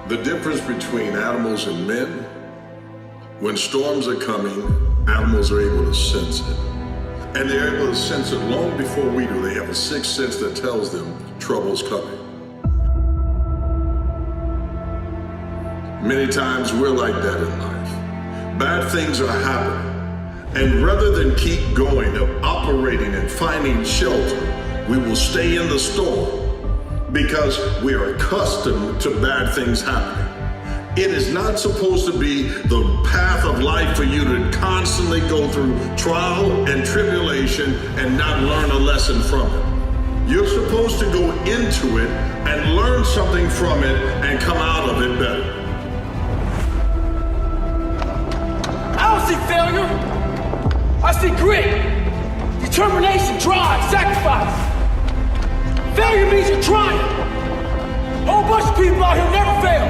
The difference between animals and men, when storms are coming, animals are able to sense it. And they're able to sense it long before we do. They have a sixth sense that tells them trouble's coming. Many times we're like that in life. Bad things are happening. And rather than keep going, operating and finding shelter, we will stay in the storm because we are accustomed to bad things happening. It is not supposed to be the path of life for you to constantly go through trial and tribulation and not learn a lesson from it. You're supposed to go into it and learn something from it and come out of it better. I don't see failure. I see grit, determination, drive, sacrifice. Failure means you're trying. A whole bunch of people out here never fail.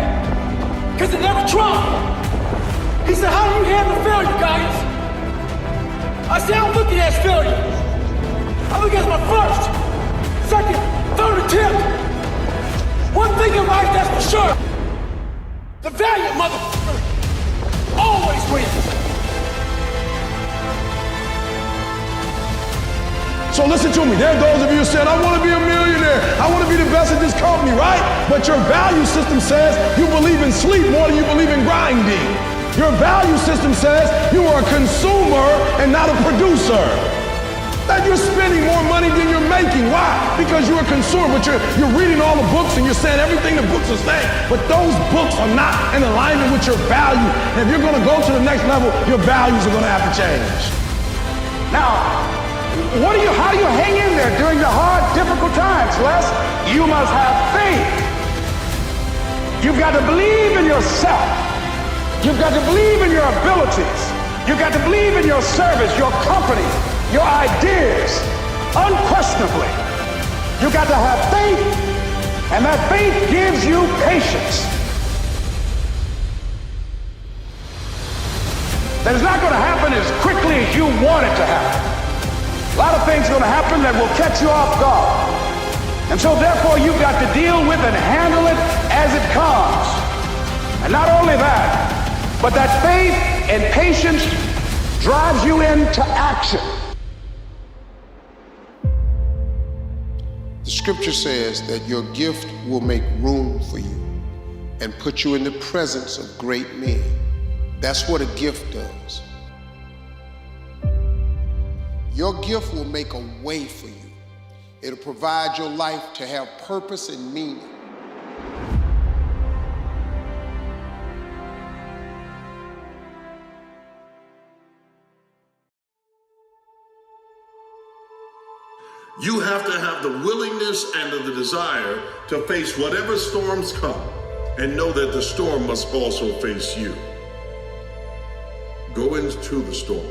Because they never tried. He said, how do you handle failure, guys? I said, I don't look at it as failure. I look at it as my first, second, third attempt. One thing in life that's for sure. The valiant motherfucker always wins. So listen to me. There are those of you who said, I want to be a millionaire. I want to be the best at this company, right? But your value system says you believe in sleep more than you believe in grinding. Your value system says you are a consumer and not a producer. That you're spending more money than you're making. Why? Because you're a consumer, but you're reading all the books and you're saying everything the books are saying. But those books are not in alignment with your value. And if you're going to go to the next level, your values are going to have to change. Now, how do you hang in there during the hard, difficult times, Les? You must have faith. You've got to believe in yourself. You've got to believe in your abilities. You've got to believe in your service, your company, your ideas. Unquestionably. You've got to have faith, and that faith gives you patience. That is not going to happen as quickly as you want it to happen. A lot of things are going to happen that will catch you off guard. And so therefore you've got to deal with and handle it as it comes. And not only that, but that faith and patience drives you into action. The scripture says that your gift will make room for you and put you in the presence of great men. That's what a gift does. Your gift will make a way for you. It'll provide your life to have purpose and meaning. You have to have the willingness and the desire to face whatever storms come and know that the storm must also face you. Go into the storm.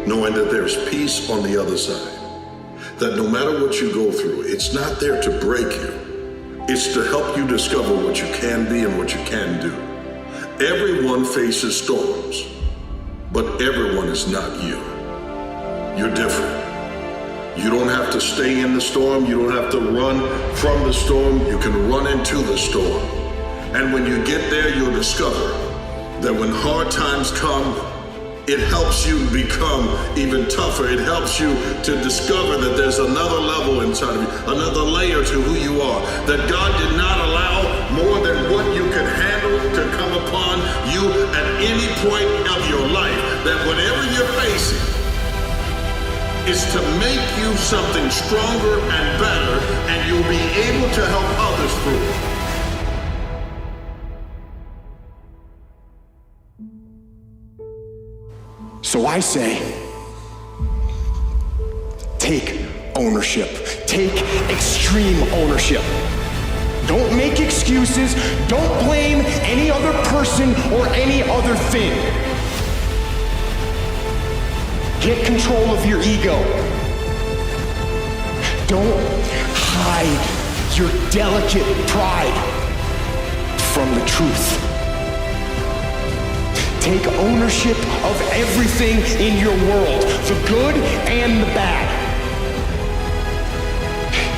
Knowing that there's peace on the other side. That no matter what you go through, it's not there to break you. It's to help you discover what you can be and what you can do. Everyone faces storms, but everyone is not you. You're different. You don't have to stay in the storm. You don't have to run from the storm. You can run into the storm. And when you get there, you'll discover that when hard times come, it helps you become even tougher. It helps you to discover that there's another level inside of you, another layer to who you are, that God did not allow more than what you can handle to come upon you at any point of your life, that whatever you're facing is to make you something stronger and better, and you'll be able to help others through it. So I say, take ownership. Take extreme ownership. Don't make excuses. Don't blame any other person or any other thing. Get control of your ego. Don't hide your delicate pride from the truth. Take ownership of everything in your world, the good and the bad.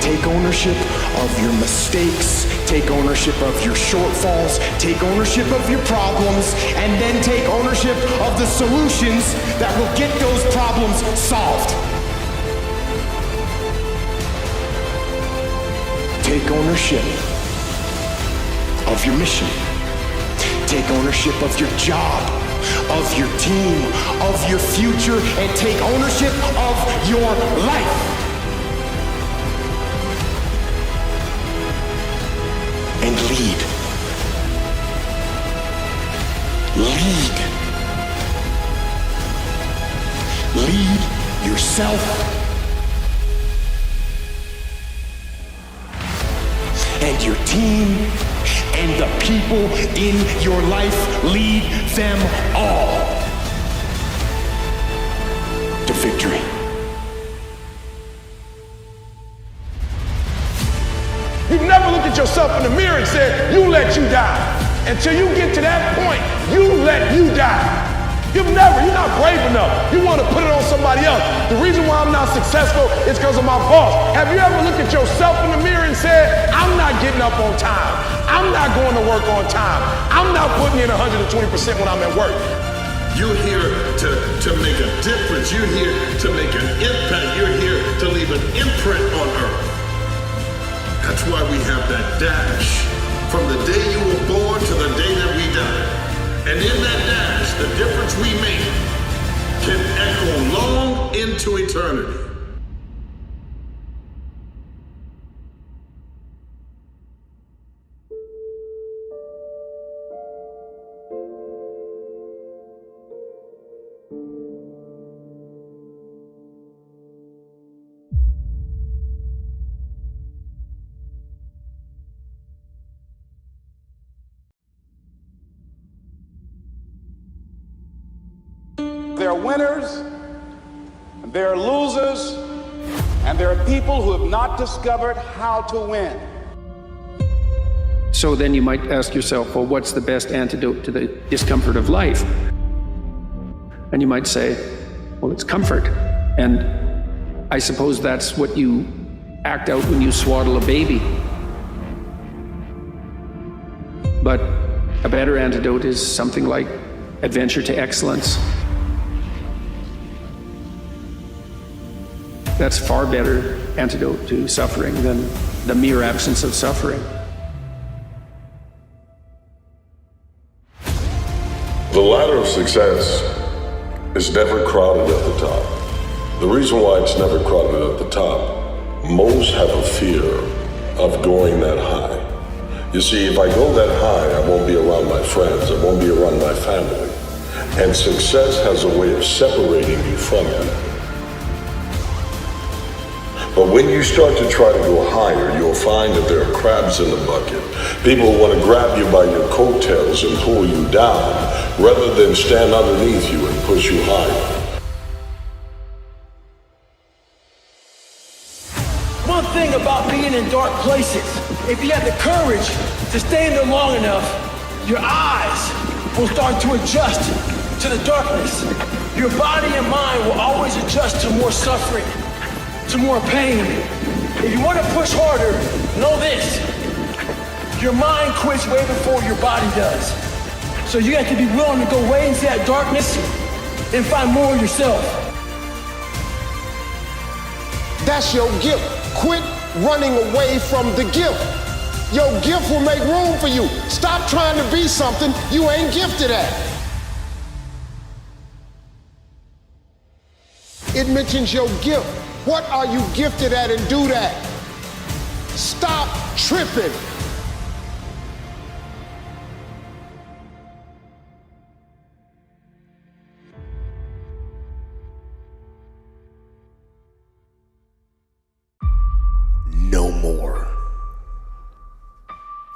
Take ownership of your mistakes, take ownership of your shortfalls, take ownership of your problems, and then take ownership of the solutions that will get those problems solved. Take ownership of your mission. Take ownership of your job, of your team, of your future, and take ownership of your life. And lead. Lead. Lead yourself. And your team. And the people in your life, lead them all to victory. You never look at yourself in the mirror and say, you let you die. Until you get to that point, you let you die. You're not brave enough. You want to put it on somebody else. The reason why I'm not successful is because of my boss. Have you ever looked at yourself in the mirror and said, I'm not getting up on time. I'm not going to work on time. I'm not putting in 120% when I'm at work. You're here to make a difference. You're here to make an impact. You're here to leave an imprint on earth. That's why we have that dash. From the day you were born to the day that we die. And in that dash, the difference we make can echo long into eternity. There are winners, and there are losers, and there are people who have not discovered how to win. So then you might ask yourself, well, what's the best antidote to the discomfort of life? And you might say, well, it's comfort. And I suppose that's what you act out when you swaddle a baby. But a better antidote is something like adventure to excellence. That's far better antidote to suffering than the mere absence of suffering. The ladder of success is never crowded at the top. The reason why it's never crowded at the top, most have a fear of going that high. You see, if I go that high, I won't be around my friends, I won't be around my family. And success has a way of separating you from it. But when you start to try to go higher, you'll find that there are crabs in the bucket. People want to grab you by your coattails and pull you down, rather than stand underneath you and push you higher. One thing about being in dark places, if you have the courage to stay in there long enough, your eyes will start to adjust to the darkness. Your body and mind will always adjust to more suffering, to more pain. If you want to push harder, know this. Your mind quits way before your body does. So you have to be willing to go way into that darkness and find more of yourself. That's your gift. Quit running away from the gift. Your gift will make room for you. Stop trying to be something you ain't gifted at. It mentions your gift. What are you gifted at, and do that? Stop tripping. No more.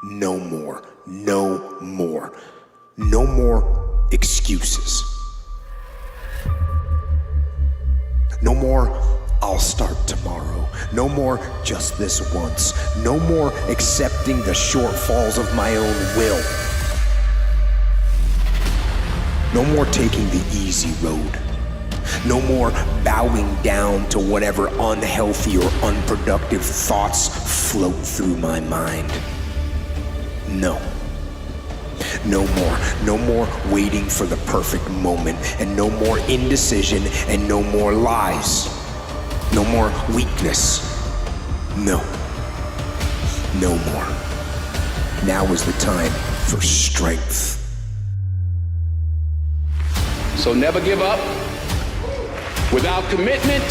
No more. No more. No more excuses. No more, I'll start tomorrow. No more, just this once. No more accepting the shortfalls of my own will. No more taking the easy road. No more bowing down to whatever unhealthy or unproductive thoughts float through my mind. No. No more. No more waiting for the perfect moment, and no more indecision, and no more lies. No more weakness. No. No more. Now is the time for strength. So never give up. Without commitment,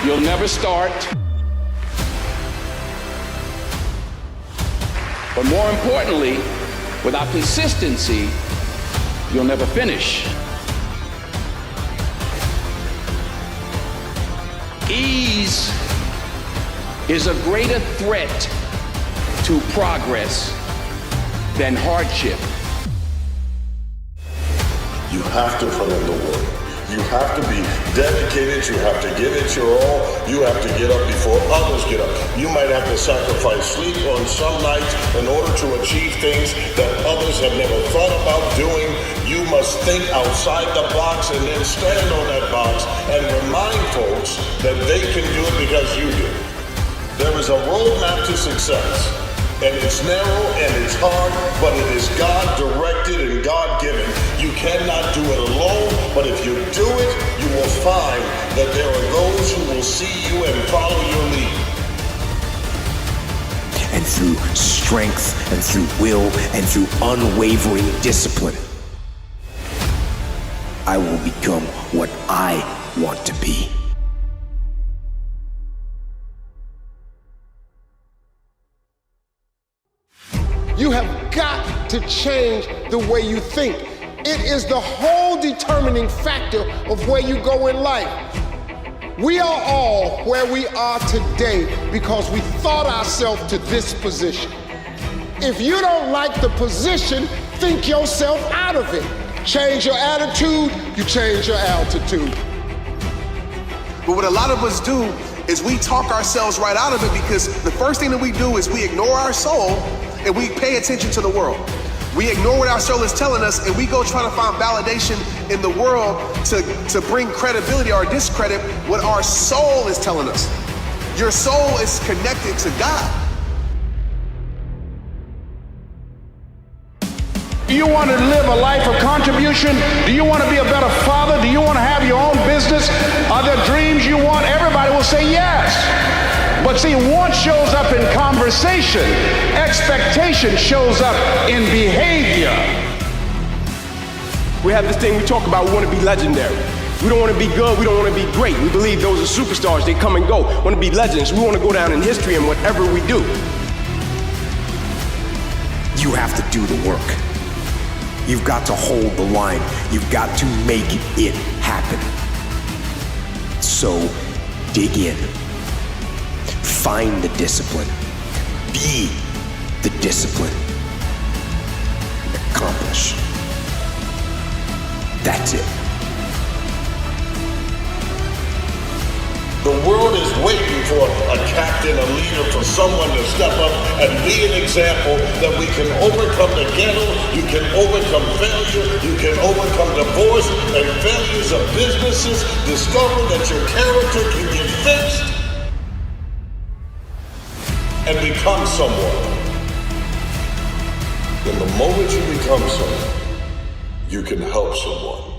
you'll never start. But more importantly, without consistency, you'll never finish. Ease is a greater threat to progress than hardship. You have to put in the work. You have to be dedicated. You have to give it your all. You have to get up before others get up. You might have to sacrifice sleep on some nights in order to achieve things that others have never thought about doing. You must think outside the box and then stand on that box and remind folks that they can do it because you do. There is a roadmap to success. And it's narrow and it's hard, but it is God-directed and God-given. You cannot do it alone, but if you do it, you will find that there are those who will see you and follow your lead. And through strength, and through will, and through unwavering discipline, I will become what I want to be. You have got to change the way you think. It is the whole determining factor of where you go in life. We are all where we are today because we thought ourselves to this position. If you don't like the position, think yourself out of it. Change your attitude, you change your altitude. But what a lot of us do is we talk ourselves right out of it, because the first thing that we do is we ignore our soul and we pay attention to the world. We ignore what our soul is telling us, and we go try to find validation in the world to bring credibility or discredit what our soul is telling us. Your soul is connected to God. Do you want to live a life of contribution? Do you want to be a better father? Do you want to have your own business? Are there dreams you want? Everybody will say yes. But see, want shows up in conversation. Expectation shows up in behavior. We have this thing we talk about, we want to be legendary. We don't want to be good, we don't want to be great. We believe those are superstars, they come and go. We want to be legends, we want to go down in history in whatever we do. You have to do the work. You've got to hold the line. You've got to make it happen. So, dig in. Find the discipline. Be the discipline. Accomplish. That's it. The world is waiting for a captain, a leader, for someone to step up and be an example that we can overcome the ghetto, you can overcome failure, you can overcome divorce and failures of businesses, discover that your character can get fixed, and become someone. And the moment you become someone, you can help someone.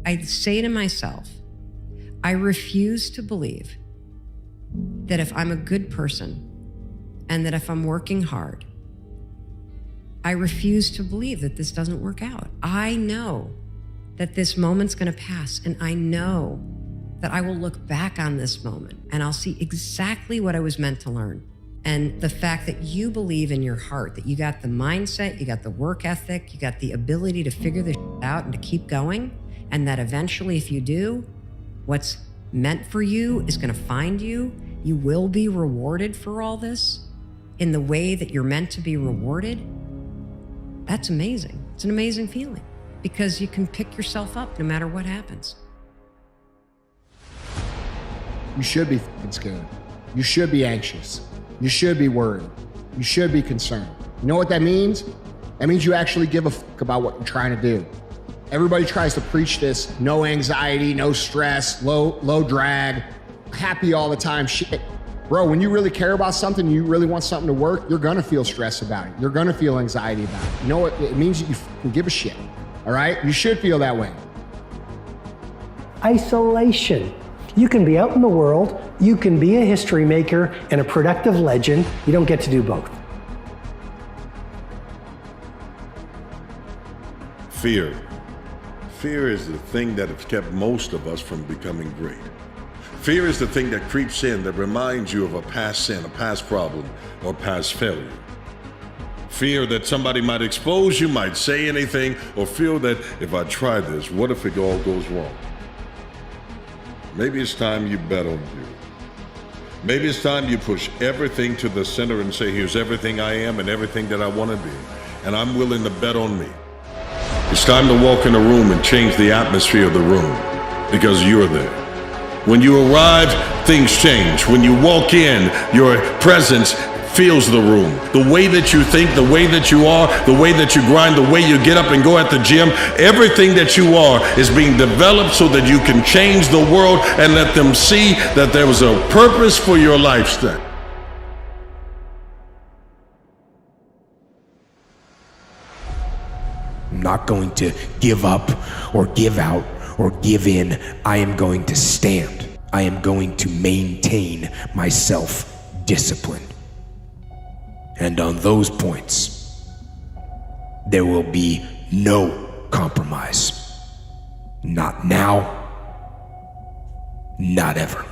I say to myself, I refuse to believe that if I'm a good person and that if I'm working hard, I refuse to believe that this doesn't work out. I know that this moment's gonna pass, and I know that I will look back on this moment and I'll see exactly what I was meant to learn. And the fact that you believe in your heart, that you got the mindset, you got the work ethic, you got the ability to figure this out and to keep going, and that eventually, if you do, what's meant for you is gonna find you. You will be rewarded for all this in the way that you're meant to be rewarded. That's amazing. It's an amazing feeling because you can pick yourself up no matter what happens. you should be fucking scared. You should be anxious. You should be worried. You should be concerned. You know what that means? That means you actually give a fuck about what you're trying to do. Everybody tries to preach this, no anxiety, no stress, low drag, happy all the time shit. Bro, when you really care about something, you really want something to work, you're gonna feel stress about it. You're gonna feel anxiety about it. You know what? It means that you fucking give a shit, all right? You should feel that way. Isolation. You can be out in the world, you can be a history maker and a productive legend. You don't get to do both. Fear. Fear is the thing that has kept most of us from becoming great. Fear is the thing that creeps in that reminds you of a past sin, a past problem, or past failure. Fear that somebody might expose you, might say anything, or feel that if I try this, what if it all goes wrong? Maybe it's time you bet on you. Maybe it's time you push everything to the center and say, here's everything I am and everything that I want to be, and I'm willing to bet on me. It's time to walk in a room and change the atmosphere of the room, because you're there. When you arrive, things change. When you walk in, your presence fills the room. The way that you think, the way that you are, the way that you grind, the way you get up and go at the gym, everything that you are is being developed so that you can change the world and let them see that there was a purpose for your lifestyle. I'm not going to give up or give out or give in. I am going to stand. I am going to maintain my self-discipline. And on those points, there will be no compromise. Not now, not ever.